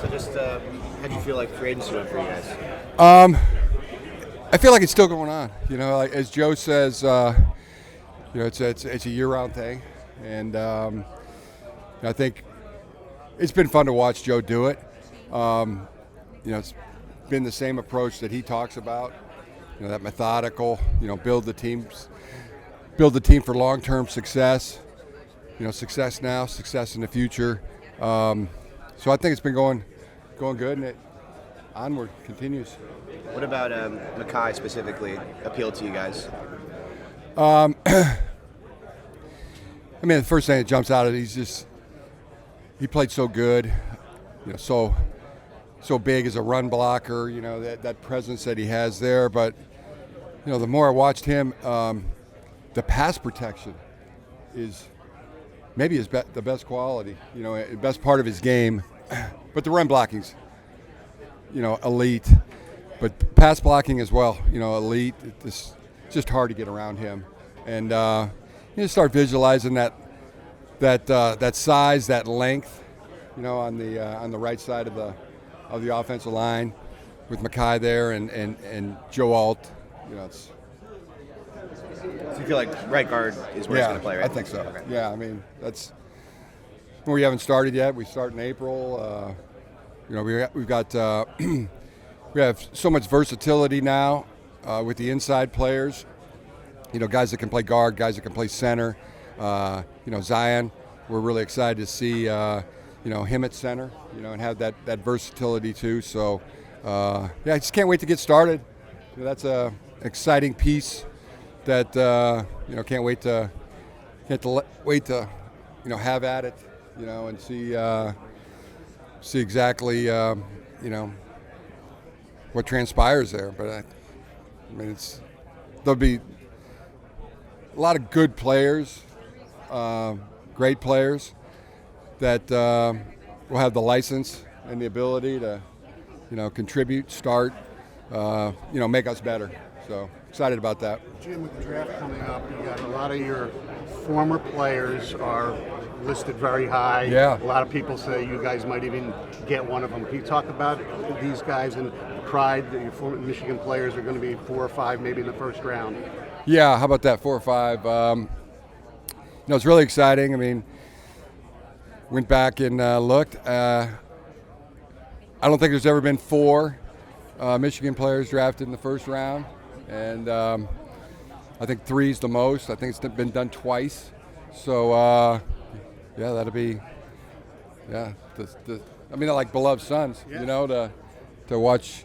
So just how do you feel like free agency went for you guys? I feel like it's still going on. Like, as Joe says, it's a year-round thing, and I think it's been fun to watch Joe do it. It's been the same approach that he talks about. That methodical. Build the team for long-term success. Success now, success in the future. So I think it's been going good, and it onward continues. What about Mekhi specifically appealed to you guys? I mean, the first thing that jumps out at it, he played so good, so big as a run blocker, that presence that he has there. But, the more I watched him, the pass protection is maybe the best quality, the best part of his game. But the run blocking's, elite. But pass blocking as well, elite. It's just hard to get around him. And you start visualizing that size, that length, on the right side of the offensive line with Mekhi there and Joe Alt. It's. So you feel like right guard is where he's going to play, right? I think so. Okay. Yeah, I mean that's. We haven't started yet. We start in April. We've got we have so much versatility now with the inside players. Guys that can play guard, guys that can play center. Zion, we're really excited to see him at center. And have that versatility too. So I just can't wait to get started. That's a exciting piece that can't wait to have at it. And see exactly what transpires there. But I mean, there'll be a lot of good players, great players that will have the license and the ability to, contribute, start, make us better. So excited about that. Jim, with the draft coming up, you got a lot of your former players are listed very high. Yeah. A lot of people say you guys might even get one of them. Can you talk about these guys and the pride that your former Michigan players are going to be 4 or 5 maybe in the first round? Yeah, how about that, 4 or 5? It's really exciting. I mean, went back and looked. I don't think there's ever been 4 Michigan players drafted in the first round. And I think 3 is the most. I think it's been done twice. So, that'll be, I mean, they're like beloved sons, to watch,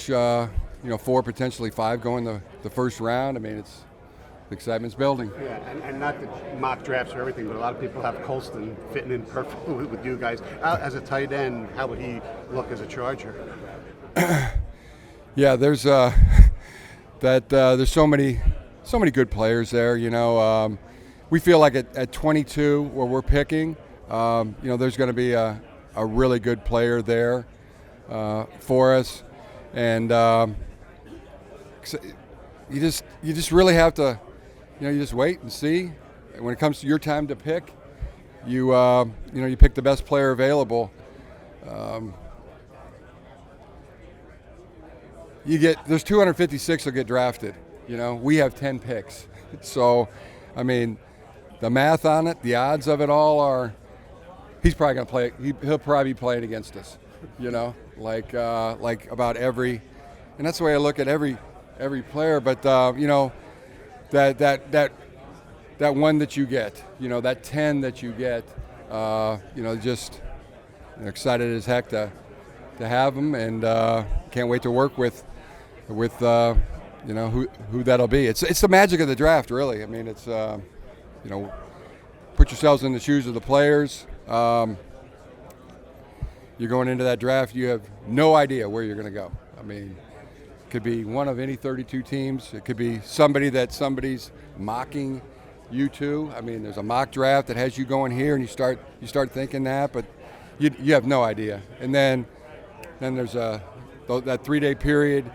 4, potentially 5 go in the first round. I mean, the excitement's building. Yeah, and not that mock drafts or everything, but a lot of people have Colston fitting in perfectly with you guys. As a tight end, how would he look as a Charger? Yeah, there's there's so many good players there. We feel like at 22, where we're picking, there's going to be a really good player there for us, and you just really have to, you just wait and see. And when it comes to your time to pick, you pick the best player available. There's 256 will get drafted. We have 10 picks. So, I mean, the math on it, the odds of it all are, he's probably going to play. He'll probably be playing against us. Like about every, and that's the way I look at every player. But that one that you get, that 10 that you get, just excited as heck to have them, and can't wait to work with who that'll be. It's the magic of the draft, really. I mean, it's put yourselves in the shoes of the players. You're going into that draft, you have no idea where you're going to go. I mean, it could be one of any 32 teams. It could be somebody's mocking you to. I mean, there's a mock draft that has you going here, and you start thinking that, but you have no idea. And then there's that 3-day period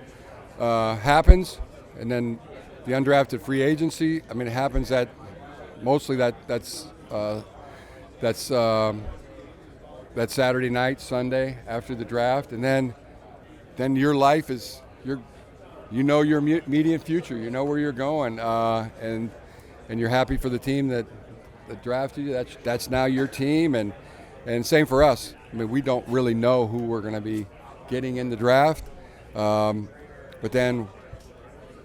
happens, and then the undrafted free agency. I mean, it happens that Saturday night, Sunday after the draft, and then your life is your immediate future. You know where you're going, and you're happy for the team that drafted you. That's now your team, and same for us. I mean, we don't really know who we're going to be getting in the draft, but then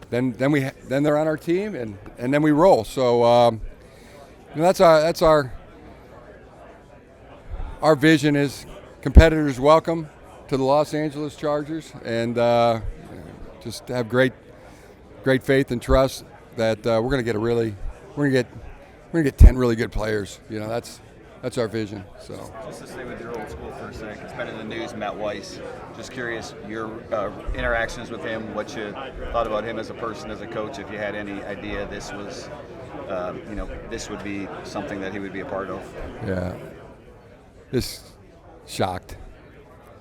they're on our team, and then we roll. So that's our vision is competitors welcome to the Los Angeles Chargers, and just have great faith and trust that we're going to get 10 really good players. That's our vision. So just to stay with your old school for a sec, it's been in the news, Matt Weiss. Just curious, your interactions with him, what you thought about him as a person, as a coach, if you had any idea this was, this would be something that he would be a part of. Yeah, just shocked.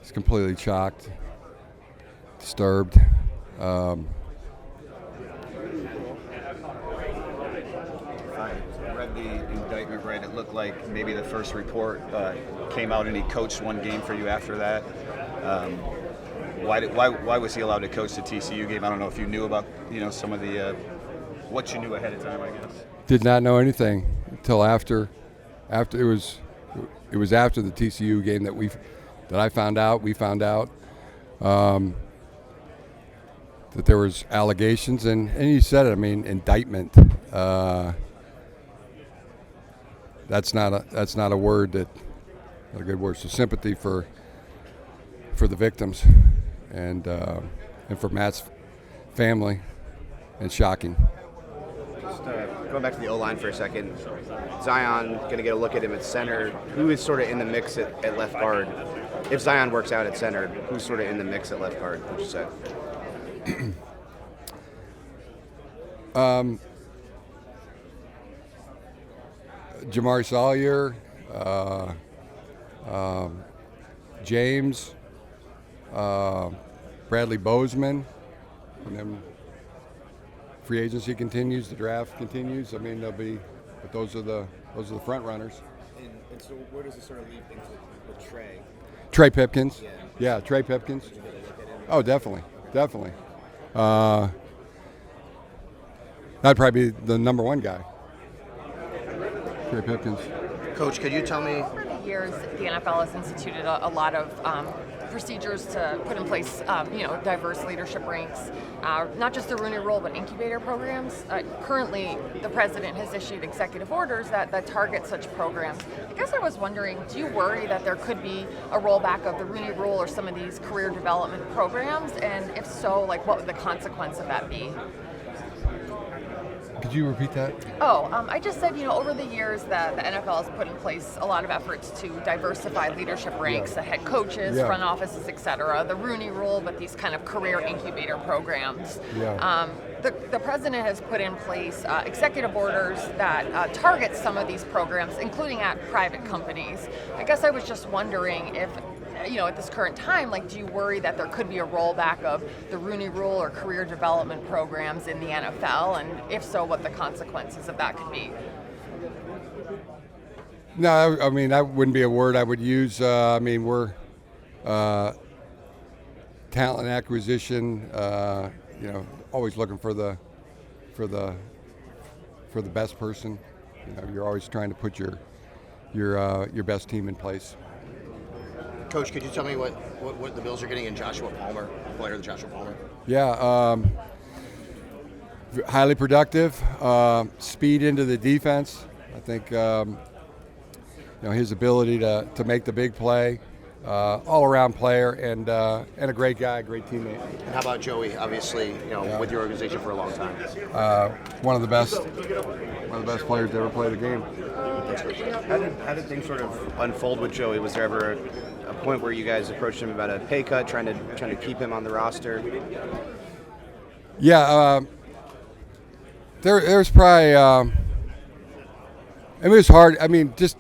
Just completely shocked, disturbed. I read the indictment, right? It looked like maybe the first report came out and he coached one game for you after that. Why was he allowed to coach the TCU game? I don't know if you knew about some of the what you knew ahead of time, I guess. Did not know anything until after it was after the TCU game that we found out that there was allegations, and you said it. I mean, indictment. That's not a word not a good word. So sympathy for the victims, and for Matt's family, and shocking. Just going back to the O-line for a second, Zion going to get a look at him at center. Who is sort of in the mix at left guard? If Zion works out at center, who's sort of in the mix at left guard, would you say? Jamari Salyer, James, Bradley Bozeman, and then free agency continues, the draft continues. I mean, but those are the front runners. And so where does it sort of leave things with Trey? Trey Pipkins. Yeah. Yeah, Trey Pipkins. Did you get a look at him? Oh, definitely. That'd probably be the number one guy. Trey Pipkins. Coach, could you tell me? Over the years, the NFL has instituted a lot of procedures to put in place, diverse leadership ranks, not just the Rooney Rule, but incubator programs. Currently, the president has issued executive orders that target such programs. I guess I was wondering, do you worry that there could be a rollback of the Rooney Rule or some of these career development programs? And if so, what would the consequence of that be? Could you repeat that? I just said, over the years that the NFL has put in place a lot of efforts to diversify leadership ranks, the head coaches, front offices, et cetera, the Rooney Rule, but these kind of career incubator programs. Yeah. The president has put in place executive orders that target some of these programs, including at private companies. I guess I was just wondering if, at this current time, do you worry that there could be a rollback of the Rooney Rule or career development programs in the NFL? And if so, what the consequences of that could be? No, I mean, that wouldn't be a word I would use. We're talent acquisition, always looking for the best person. You're always trying to put your best team in place. Coach, could you tell me what the Bills are getting in Joshua Palmer, player of Joshua Palmer? Yeah, highly productive, speed into the defense. I think his ability to make the big play, all-around player, and a great guy, great teammate. And how about Joey? Obviously, with your organization for a long time. One of the best players to ever play the game. How did things sort of unfold with Joey? Was there ever a point where you guys approached him about a pay cut, trying to keep him on the roster? Yeah, there's probably. It was hard. I mean, just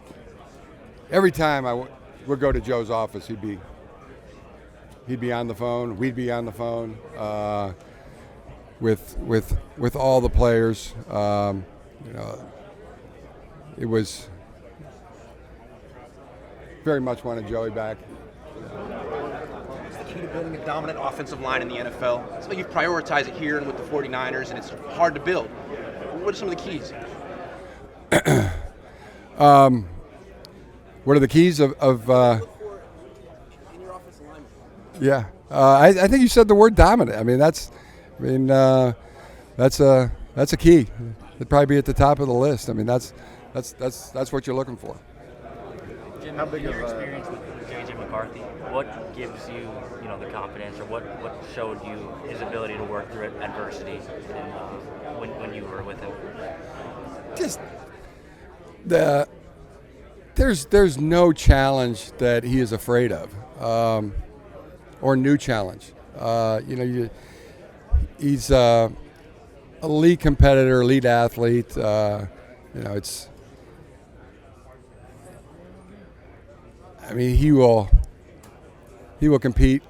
every time I would go to Joe's office, he'd be on the phone. We'd be on the phone with all the players. It was very much wanted Joey back. It's the key to building a dominant offensive line in the NFL. It's like you've prioritized it here and with the 49ers, and it's hard to build. What are some of the keys? What are the keys of yeah, I think you said the word dominant. I mean, that's a key. It'd probably be at the top of the list. I mean, that's what you're looking for. Jim, how big your experience with J.J. McCarthy? What gives you, the confidence, or what showed you his ability to work through adversity when you were with him? Just there's no challenge that he is afraid of, or new challenge. He's a elite competitor, elite athlete. He will compete.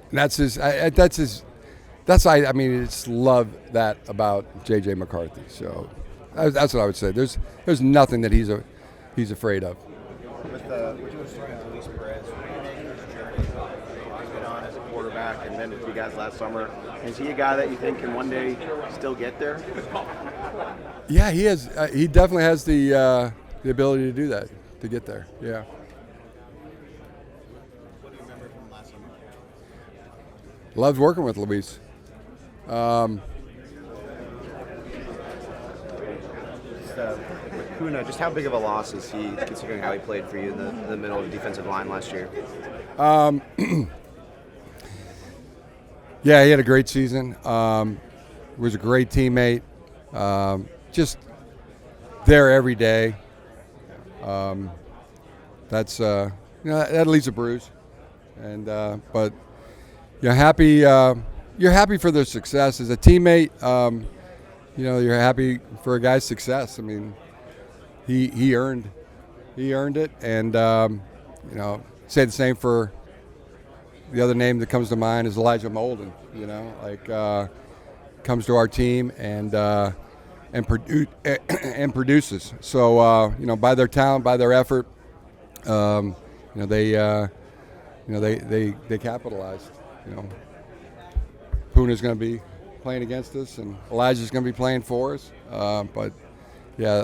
And it's love that about J.J. McCarthy. So that's what I would say. There's nothing that he's afraid of. With you starting Luis Perez, his journey he's been on as a quarterback, and then with you guys last summer, is he a guy that you think can one day still get there? Yeah, he has. He definitely has the ability to do that, to get there. Yeah. What do you remember from last summer? Loved working with Luis. Kuna, just how big of a loss is he, considering how he played for you in the middle of the defensive line last year? Yeah, he had a great season. Was a great teammate. Just there every day. That leaves a bruise. And but you're happy. You're happy for their success as a teammate. You're happy for a guy's success. I mean, he earned it, and say the same for the other name that comes to mind is Elijah Molden. Comes to our team and produces. So by their talent, by their effort, they capitalized. Puna's going to be playing against us, and Elijah's going to be playing for us. But yeah,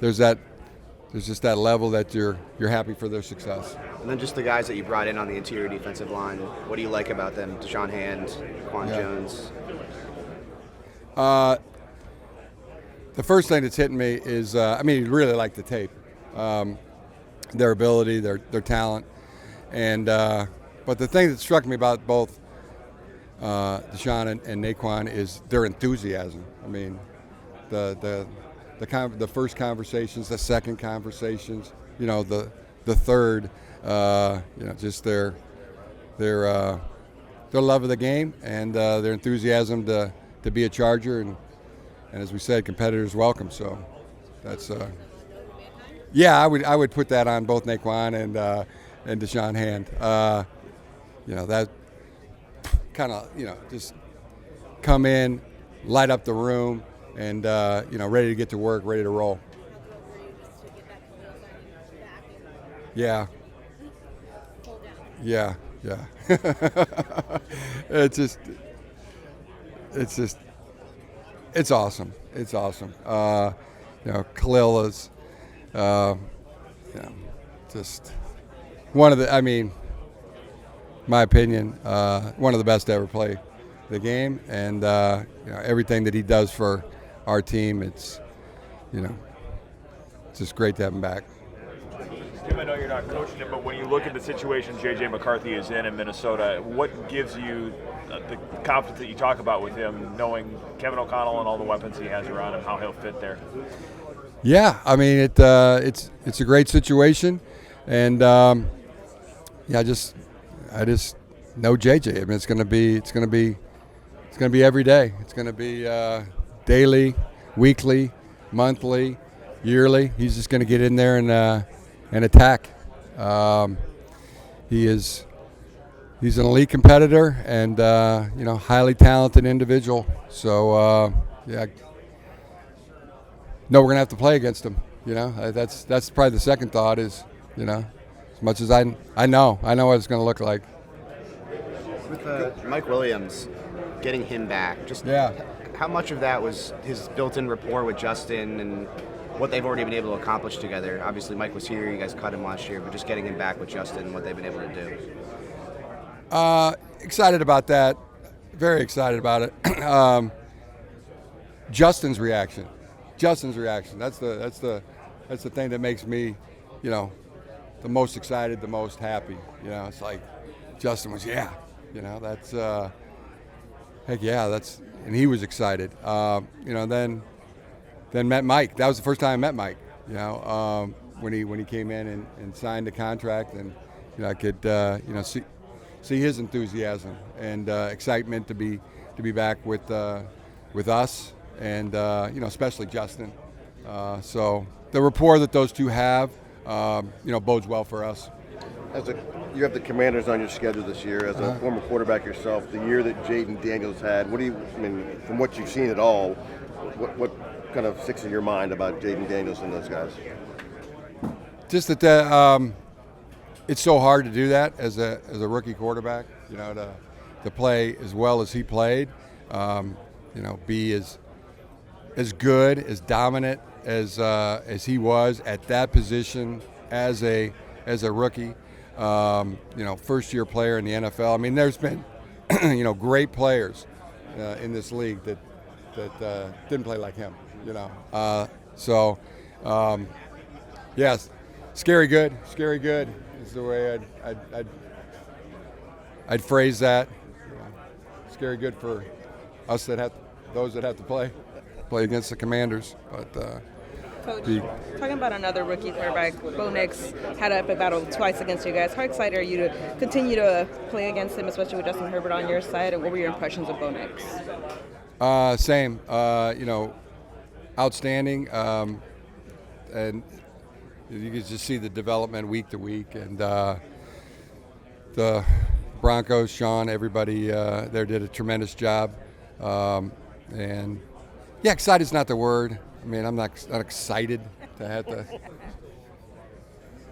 there's just that level that you're happy for their success. And then just the guys that you brought in on the interior defensive line, what do you like about them? Deshaun Hand, Quan Jones. The first thing that's hitting me is, you really like the tape, their ability, their talent, and but the thing that struck me about both Deshaun and Naquan is their enthusiasm. I mean, the first conversations, the second conversations, the third, just their love of the game and their enthusiasm to be a Charger, and as we said, competitors welcome. So that's I would put that on both Naquan and Deshaun Hand. That kind of just come in, light up the room, and ready to get to work, ready to roll. Yeah. It's awesome. It's awesome. Khalil is, just one of the. My opinion, one of the best to ever play the game, and everything that he does for our team, it's just great to have him back. Jim, I know you're not coaching him, but when you look at the situation J.J. McCarthy is in Minnesota, what gives you the confidence that you talk about with him, knowing Kevin O'Connell and all the weapons he has around him, how he'll fit there? Yeah, it's a great situation, and I just know JJ. It's going to be every day. It's going to be daily, weekly, monthly, yearly. He's just going to get in there and attack. He's an elite competitor and highly talented individual. So we're going to have to play against him. You know, that's probably the second thought is, you know, as much as I know what it's going to look like. With Mike Williams, getting him back, just how much of that was his built-in rapport with Justin and what they've already been able to accomplish together? Obviously, Mike was here, you guys cut him last year, but just getting him back with Justin and what they've been able to do. Excited about that. Very excited about it. Justin's reaction. That's the thing that makes me, you know, the most excited, the most happy. You know, it's like Justin was, you know, that's heck yeah, and he was excited. You know, then met Mike. That was the first time I met Mike. You know, when he came in and signed the contract, and you know, I could you know see his enthusiasm and excitement to be back with us, and you know, especially Justin. So the rapport that those two have, you know, bodes well for us. You have the Commanders on your schedule this year. As a former quarterback yourself, the year that Jaden Daniels had, from what you've seen at all, what kind of sticks in your mind about Jaden Daniels and those guys? Just that it's so hard to do that as a rookie quarterback, you know, to play as well as he played, you know, be as good, as dominant as he was at that position as a rookie. You know, first-year player in the NFL. I mean, there's been, you know, great players in this league that didn't play like him. You know, so yes, scary good is the way I'd phrase that. Scary good for us those that have to play against the Commanders, but. Coach, talking about another rookie quarterback, Bo Nix had an epic battle twice against you guys. How excited are you to continue to play against him, especially with Justin Herbert on your side? And what were your impressions of Bo Nix? Same. You know, outstanding. And you can just see the development week to week. And the Broncos, Sean, everybody there did a tremendous job. And, yeah, excited is not the word. I mean, I'm not excited to have to,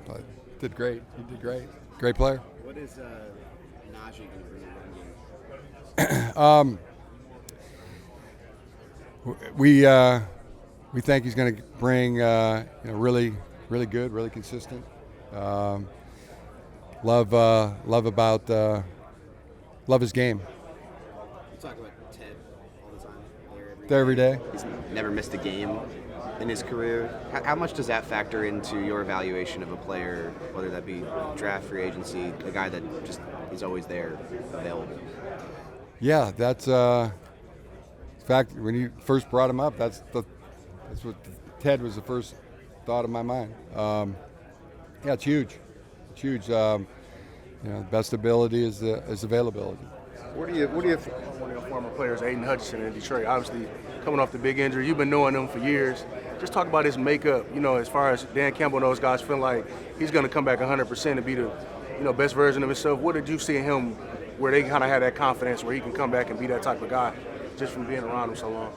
but did great. He did great. Great player. What is Najee going to bring in the run game? We think he's going to bring you know, really good, really consistent. Love his game. You talk about Ted all the time. There every day. He's never missed a game in his career. How much does that factor into your evaluation of a player, whether that be draft, free agency, a guy that just is always there, available? Yeah, that's in fact, when you first brought him up, that's what Ted was the first thought of my mind. Yeah, it's huge. It's huge. You know, best ability is availability. What do you one of your former players, Aiden Hutchinson in Detroit, obviously coming off the big injury. You've been knowing him for years. Just talk about his makeup, you know, as far as Dan Campbell and those guys feeling like he's going to come back 100% and be the, you know, best version of himself. What did you see in him where they kind of had that confidence where he can come back and be that type of guy just from being around him so long?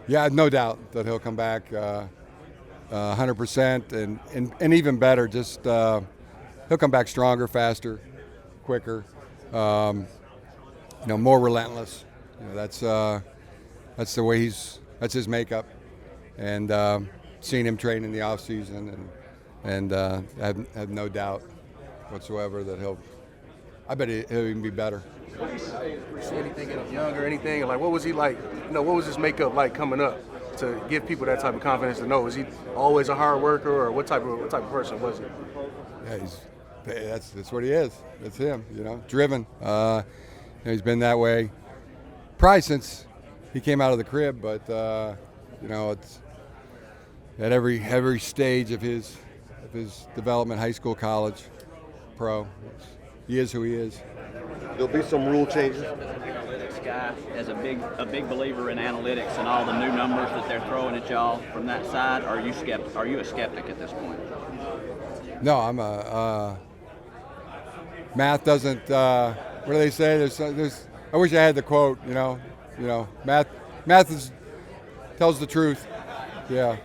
Yeah, no doubt that he'll come back 100% and even better, just he'll come back stronger, faster, quicker, you know, more relentless. You know, that's the way that's his makeup. And seeing him train in the off season and I have no doubt whatsoever that I bet he'll even be better. What do you see anything in him young or anything? Like, what was he like? You know, what was his makeup like coming up to give people that type of confidence to know? Was he always a hard worker, or what type of person was he? Yeah, that's what he is. That's him. You know, driven. You know, he's been that way probably since he came out of the crib. But you know, it's at every stage of his development, high school, college, pro. He is who he is. There'll be some rule changes. This guy is a big believer in analytics and all the new numbers that they're throwing at y'all from that side. Are you a skeptic at this point? No, I'm a math doesn't. What do they say? There's. I wish I had the quote. You know, math tells the truth. Yeah.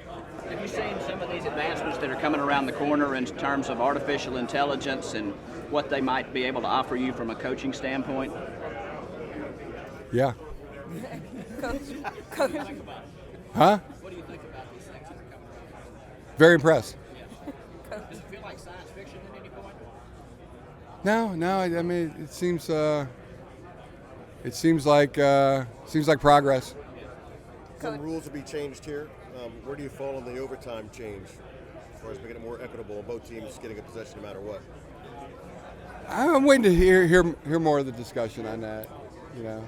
Have you seen some of these advanced are coming around the corner in terms of artificial intelligence and what they might be able to offer you from a coaching standpoint? Yeah. Coach. Huh? What do you think about these things that are coming around? Very impressed. Does it feel like science fiction at any point? No. I mean, it seems like progress. Some rules will be changed here. Where do you fall on the overtime change as far as making it more equitable, both teams getting a possession no matter what? I'm waiting to hear more of the discussion on that. You know,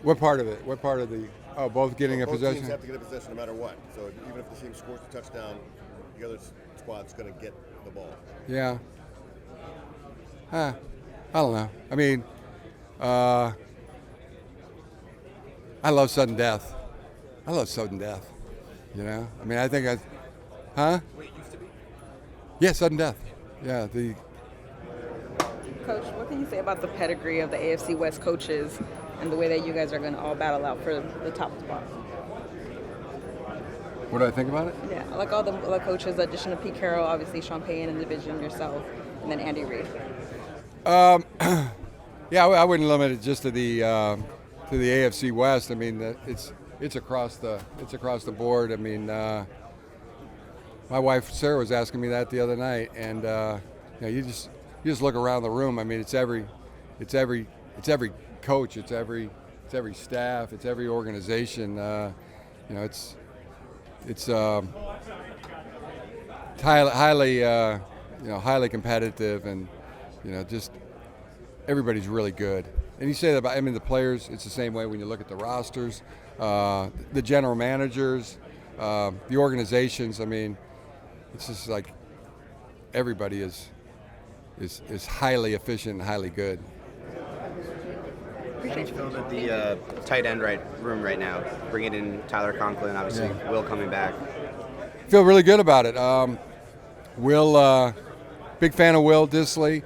what part of it? What part of the? Oh, both getting a possession. Both teams have to get a possession no matter what. So even if the team scores a touchdown, the other squad's going to get the ball. Yeah. I don't know. I mean, I love sudden death. You know. I mean, I think huh? Yeah, sudden death. Yeah. Coach, what can you say about the pedigree of the AFC West coaches and the way that you guys are going to all battle out for the top spot? What do I think about it? Yeah, like all the coaches, addition to Pete Carroll, obviously Sean Payton in the division, yourself, and then Andy Reid. Yeah, I wouldn't limit it just to the AFC West. I mean, it's across the board. I mean, my wife Sarah was asking me that the other night, and you just look around the room. I mean, it's every coach, it's every staff, it's every organization. It's highly competitive, and just everybody's really good. And you say that about, I mean, the players, it's the same way when you look at the rosters, the general managers, the organizations. I mean, it's just like everybody is highly efficient and highly good. How do you feel about the tight end room right now? Bringing in Tyler Conklin, obviously Will coming back. Feel really good about it. Will, big fan of Will Dissly.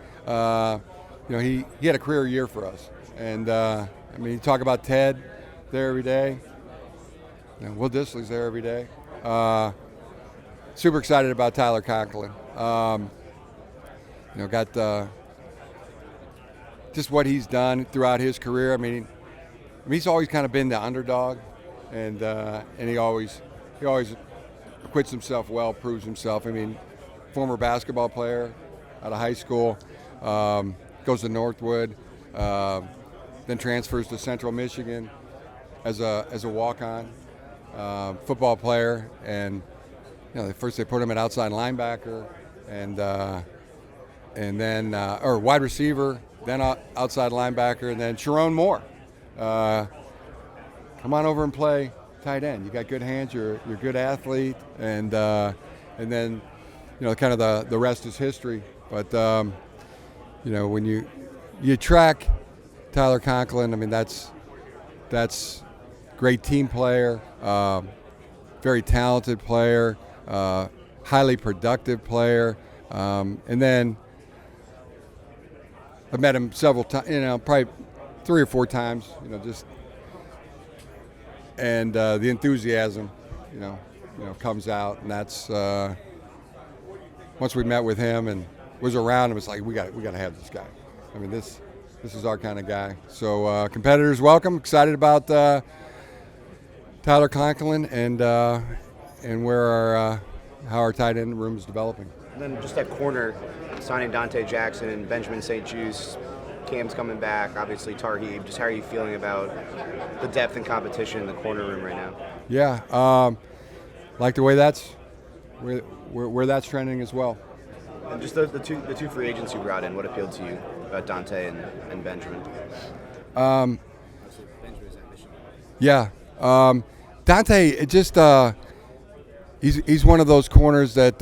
He had a career year for us, and I mean, you talk about Ted there every day. Will Dissly's there every day. Super excited about Tyler Conklin. Got just what he's done throughout his career. I mean, he's always kind of been the underdog, and he always acquits himself well, proves himself. I mean, former basketball player out of high school, goes to Northwood, then transfers to Central Michigan as a walk-on football player, and first they put him at outside linebacker, and then or wide receiver, then outside linebacker, and then Sharon Moore. Come on over and play tight end. You got good hands. You're a good athlete, and then kind of the rest is history. But when you track Tyler Conklin, I mean that's great team player, very talented player, highly productive player, and then I've met him several times, probably 3 or 4 times, and the enthusiasm, comes out, and that's once we met with him and was around him, it's like we got to have this guy. I mean, this is our kind of guy. So competitors, welcome. Excited about Tyler Conklin and where how our tight end room is developing. And then just that corner, signing Dante Jackson and Benjamin St. Juice, Cam's coming back, obviously Tarheeb. Just how are you feeling about the depth and competition in the corner room right now? Yeah, like the way that's where that's trending as well. And just the two free agents you brought in, what appealed to you about Dante and Benjamin? Yeah, Dante, it just he's one of those corners that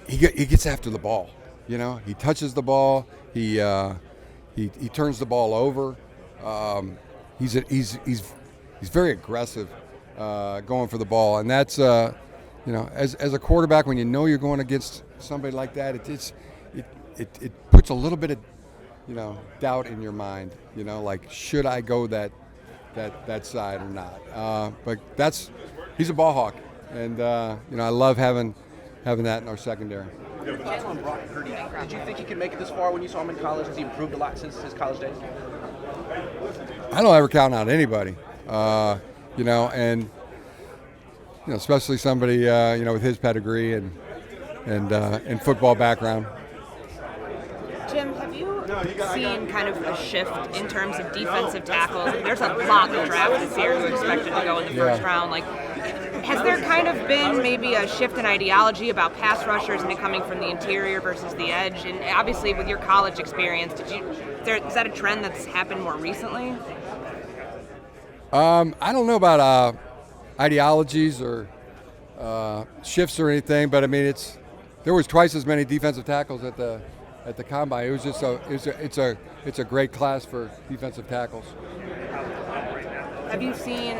he gets after the ball. He touches the ball. He turns the ball over. He's very aggressive going for the ball, and that's as a quarterback, when you're going against somebody like that, it puts a little bit doubt in your mind. Like, should I go that side or not? But he's a ball hawk, and I love having that in our secondary. Jalen brought Purdy. Did you think he could make it this far when you saw him in college? Has he improved a lot since his college days? I don't ever count out anybody, and especially somebody with his pedigree and football background. Jim, have you seen kind of a shift in terms of defensive tackles? There's a lot of draft this year who expected to go in the first round. Like, has there kind of been maybe a shift in ideology about pass rushers and it coming from the interior versus the edge? And obviously, with your college experience, is that a trend that's happened more recently? I don't know about ideologies or shifts or anything, but I mean, there was twice as many defensive tackles at the combine. It was just it's a great class for defensive tackles. Have you seen?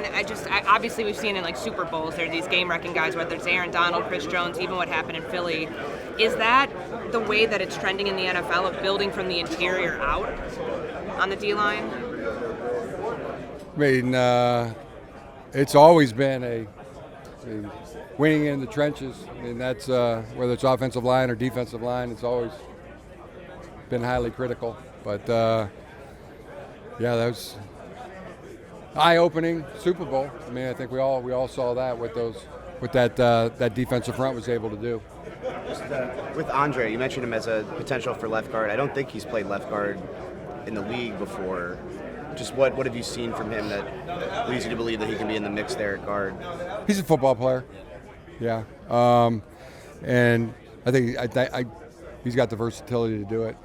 Obviously we've seen in like Super Bowls there are these game-wrecking guys, whether it's Aaron Donald, Chris Jones, even what happened in Philly. Is that the way that it's trending in the NFL of building from the interior out on the D-line? I mean, it's always been a winning in the trenches, and that's whether it's offensive line or defensive line. It's always been highly critical. But that was eye-opening Super Bowl. I mean, I think we all saw that what that defensive front was able to do. With Andre, you mentioned him as a potential for left guard. I don't think he's played left guard in the league before. Just what have you seen from him that leads you to believe that he can be in the mix there at guard? He's a football player, yeah, and I think he's got the versatility to do it.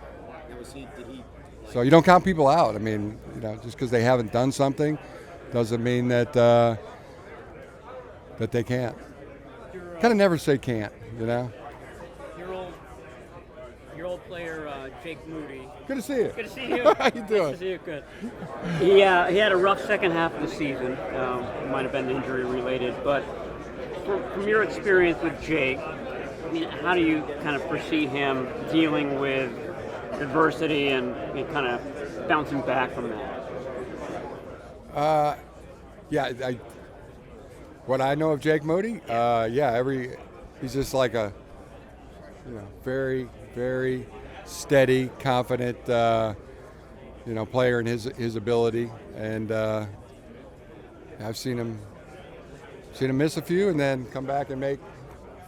So you don't count people out. I mean, just because they haven't done something doesn't mean that they can't. Kind of never say can't, Your old player, Jake Moody. Good to see you. Good to see you. How you doing? Good to see you. Good. He had a rough second half of the season. It might have been injury related, but from your experience with Jake, I mean, how do you kind of foresee him dealing with adversity and kind of bouncing back from that? What I know of Jake Moody, he's just like a very, very steady, confident, player in his ability, and I've seen him miss a few and then come back and make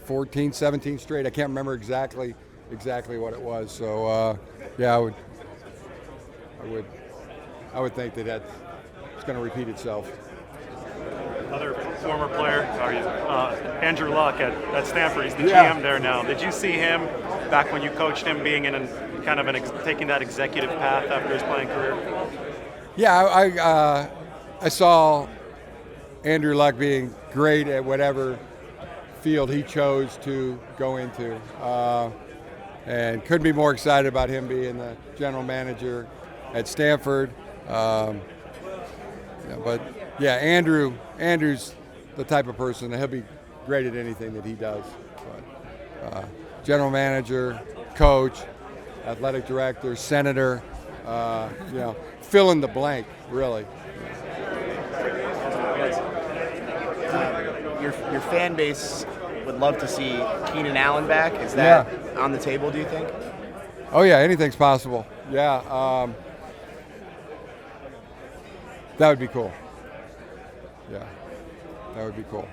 14, 17 straight. I can't remember exactly what it was. So I would think that it's going to repeat itself. Other former player, Andrew Luck at Stanford. He's the GM there now. Did you see him back when you coached him being in taking that executive path after his playing career? Yeah, I saw Andrew Luck being great at whatever field he chose to go into, and couldn't be more excited about him being the general manager at Stanford. Andrew's the type of person that he'll be great at anything that he does. But, general manager, coach, athletic director, senator, fill in the blank, really. Your fan base would love to see Keenan Allen back. Is that on the table, do you think? Oh, yeah, anything's possible. Yeah, that would be cool. Yeah, that would be cool.